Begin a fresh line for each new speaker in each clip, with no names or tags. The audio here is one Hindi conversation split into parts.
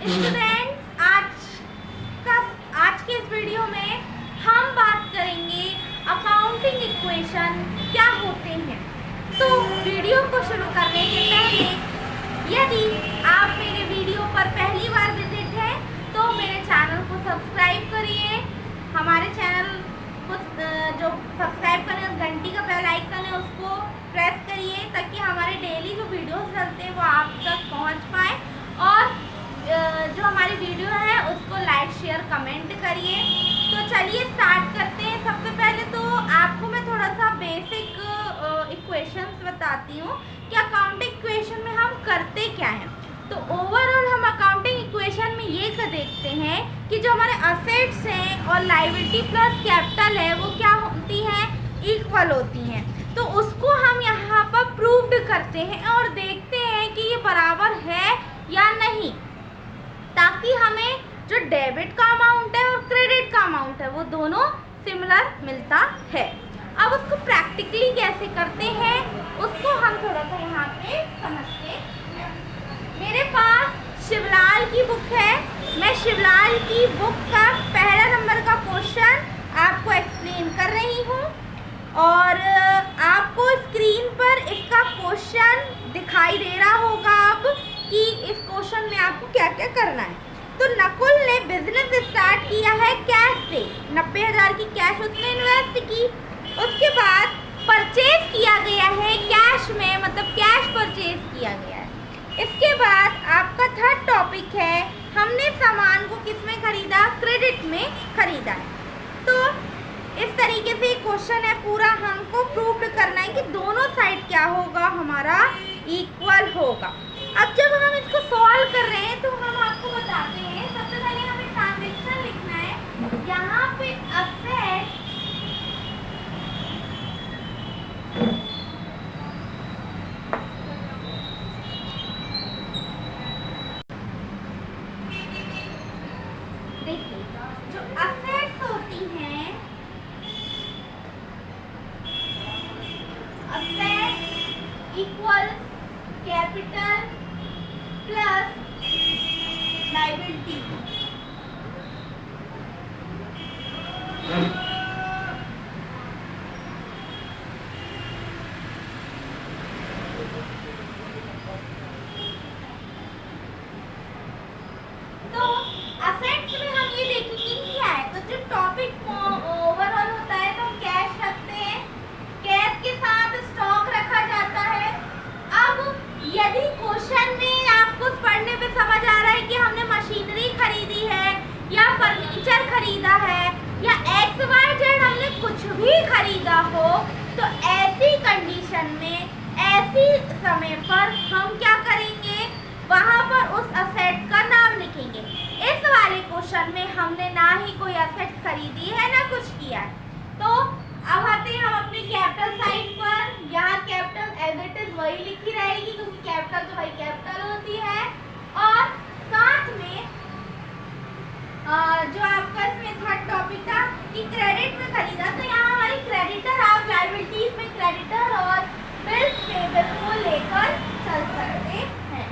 स्टूडेंट्स, आज के इस वीडियो में हम बात करेंगे अकाउंटिंग इक्वेशन क्या होते हैं। तो वीडियो को शुरू करने से पहले यदि आप मेरे वीडियो पर पहली बार विजिट है तो मेरे चैनल को सब्सक्राइब करिए। हमारे चैनल को जो सब्सक्राइब करें, घंटी का बेल आइकन है उसको प्रेस करिए ताकि हमारे डेली जो वीडियोस चलते हैं वो आप तक पहुंच पाए। और जो हमारी वीडियो है उसको लाइक शेयर कमेंट करिए। तो चलिए स्टार्ट करते हैं। सबसे पहले तो आपको मैं थोड़ा सा बेसिक इक्वेशंस बताती हूँ कि अकाउंटिंग इक्वेशन में हम करते क्या हैं। तो ओवरऑल हम अकाउंटिंग इक्वेशन में ये देखते हैं कि जो हमारे असेट्स हैं और लायबिलिटी प्लस कैपिटल है वो क्या होती हैं, इक्वल होती हैं। तो उसको हम यहाँ पर प्रूव्ड करते हैं और देखते हैं कि ये बराबर है या नहीं, ताकि हमें जो डेबिट का अमाउंट है और क्रेडिट का अमाउंट है वो दोनों सिमिलर मिलता है। अब उसको प्रैक्टिकली कैसे करते हैं उसको हम थोड़ा सा यहाँ पे समझते हैं। मेरे पास शिवलाल की बुक है। मैं शिवलाल की बुक का पहला नंबर का क्वेश्चन आपको एक्सप्लेन कर रही हूँ और आपको स्क्रीन पर इसका क्वेश्चन दिखाई दे रहा होगा अब कि इस क्वेश्चन में आपको क्या क्या करना है। तो नकुल ने बिजनेस स्टार्ट किया है कैश से, 90,000 की कैश उसने इन्वेस्ट की। उसके बाद परचेज किया गया है कैश में, मतलब कैश परचेज किया गया है। इसके बाद आपका थर्ड टॉपिक है हमने सामान को किस में खरीदा, क्रेडिट में खरीदा है। तो इस तरीके से क्वेश्चन है पूरा, हमको प्रूव करना है कि दोनों साइड क्या होगा, हमारा इक्वल होगा। अब जब हम इसको सॉल्व कर रहे हैं तो हम आपको बताते हैं, सबसे पहले हमें ट्रांजैक्शन लिखना है। यहाँ पे असेट देखिए, जो असेट्स होती हैं, asset equal capital plus liability. तो असेट्स में हम ये देखेंगे कि क्या है। तो जो टॉपिक ओवरऑल होता है तो कैश रखते हैं, कैश के साथ स्टॉक रखा जाता है। अब यदि क्वेश्चन में आपको पढ़ने पे समझ आ रहा है कि हमने मशीनरी खरीदी है या फर्नीचर खरीदा है या XYZ हमने कुछ भी खरीदा हो, तो ऐसी कंडीशन में, ऐसी समय पर हम क्या करेंगे, वहाँ पर उस असेट का नाम लिखेंगे। इस वाले क्वेश्चन में हमने ना ही कोई असेट खरीदी है ना कुछ किया है। तो अब आते हैं हम अपने कैपिटल साइड पर। यहाँ कैपिटल एज इट इज वही लिखी रहेगी क्योंकि कैपिटल तो वही कैपिटल होती है। और साथ में जो आपका इसमें थर्ड टॉपिक था कि क्रेडिट में खरीदा, तो यहाँ हमारी क्रेडिटर, आप लायबिलिटीज में क्रेडिटर और बिल्स पेबल को लेकर चल सकते हैं।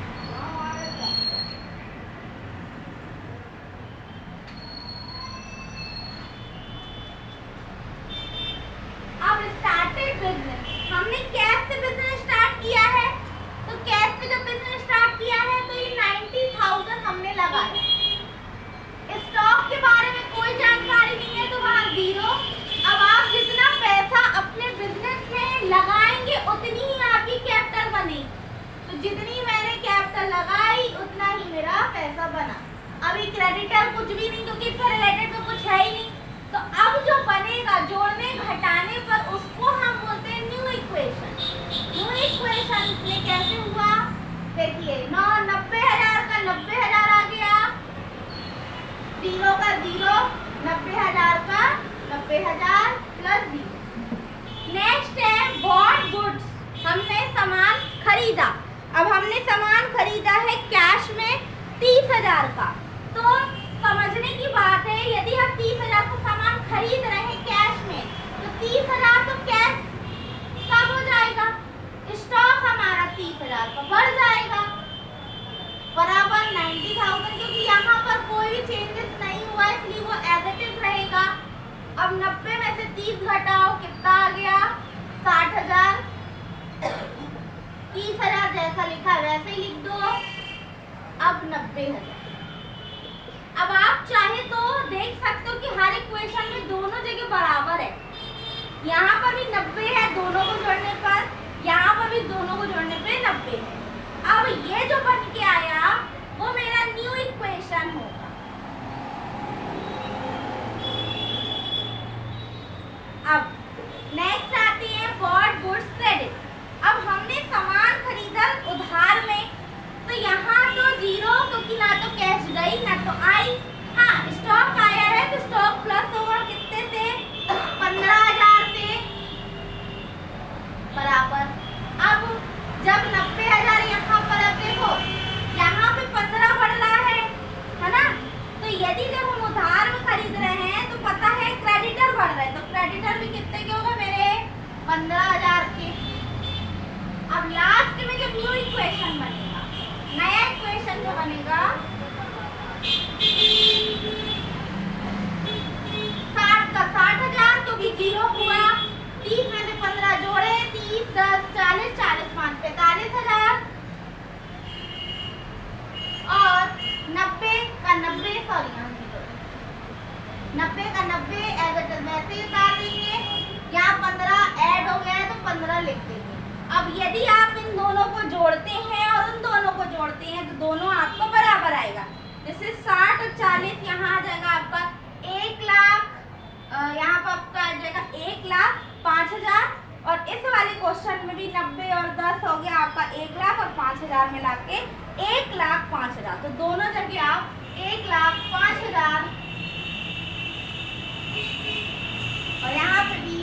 अब स्टार्टेड बिजनेस, हमने कैश से बिजनेस स्टार्ट किया है। तो कैश से जब बिजनेस स्टार्ट किया है तो ये 90,000 हमने लगाया। स्टॉक के बारे में कोई जानकारी नहीं है तो वहाँ 0। अब आप जितना पैसा अपने बिजनेस में लगाएंगे उतनी ही आपकी कैपिटल बनेगी। तो जितनी मैंने कैपिटल लगाई उतना ही मेरा पैसा बना। अभी क्रेडिटर कुछ भी नहीं क्योंकि इससे रिलेटेड तो कुछ है ही नहीं। तो अब जो बनेगा जोड़ने घटाने पर उसको हम बोलते हैं न्यू इक्वेशन। न्यू इक्वेशन में कैसे हुआ, देखिए 90,000 का 90,000 आ गया, 0 का 0, 90,000 का 90,000 प्लस 0। नेक्स्ट है बॉट गुड्स, हमने सामान खरीदा। अब हमने सामान खरीदा है कैश में 30,000 का। तो समझने की बात है, यदि हम 30,000 का सामान खरीद रहे हैं कैश में तो 30,000 तो कैश कब हो जाएगा, स्टॉक हमारा 30,000 का बढ़ जाएगा बराबर 90,000, क्योंकि यहाँ पर कोई भी चेंजेस नहीं हुआ, इसलिए वो एज इट इज रहेगा। अब 90 में से 30 घटाओ, कितना आ गया? 60,000। 30,000 जैसा लिखा है वैसे ही लिख दो। अब 90,000। अब आप चाहे तो देख सकते हो कि हर इक्वेशन में दोनों जगह बराबर है। यहाँ पर भी 90 है दोनों को जोड़ने पर, यहाँ पर भी दोनों को जोड़ने पे 90 है। अब ये जो बन के आया वो मेरा न्यू इक्वेशन होगा। अब नेक्स्ट आती है बॉट गुड्स क्रेडिट। अब हमने सामान खरीदा उधार में, तो यहाँ तो जीरो, क्योंकि ना तो कैश गई ना तो आई। हाँ, स्टॉक आया है तो स्टॉक प्लस होगा कितने से? 15,000 से बराबर। अब जब 90,000 यहाँ पर, अब देखो यहाँ पे 15 बढ़ रहा है ना, तो यदि जब हम उधार में खरीद रहे हैं तो पता है क्रेडिटर बढ़ रहा है, तो क्रेडिटर भी कितने के होगा मेरे? 15,000 के। अब लास्ट में जब न्यू इक्वेशन बनेगा, नया इक्वेशन जो बनेगा 60 का 60,000, क्योंकि जीरो हुआ। 30 में से 15 जोड़े, 30 10 40, 40 5 45,000 और 90 का 90, सॉरी 90 का 90 एज इट इज वैसे ही उतार देंगे। यहाँ 15 ऐड हो गया है तो 15 लिख देंगे। अब यदि आप इन दोनों को जोड़ते हैं और उन दोनों को जोड़ते हैं तो दोनों आपको बराबर आएगा। जैसे 60 और 40 यहाँ आ जाएगा आपका 1 लाख, यहाँ पर आपका आ जाएगा 1,05,000। और इस वाले क्वेश्चन में भी 90 और 10 हो गया आपका 1 लाख और 5,000 मिला के 1,05,000। तो दोनों जगह आप 1,05,000 और यहाँ पे भी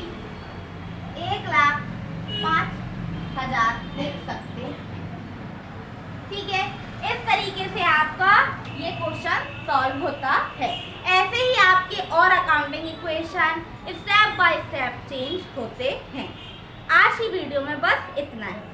1,05,000 लिख सकते हैं। ठीक है, इस तरीके से आपका ये क्वेश्चन सॉल्व होता है। ऐसे ही आपके और accounting equation step by step change होते हैं। आज की वीडियो में बस इतना ही।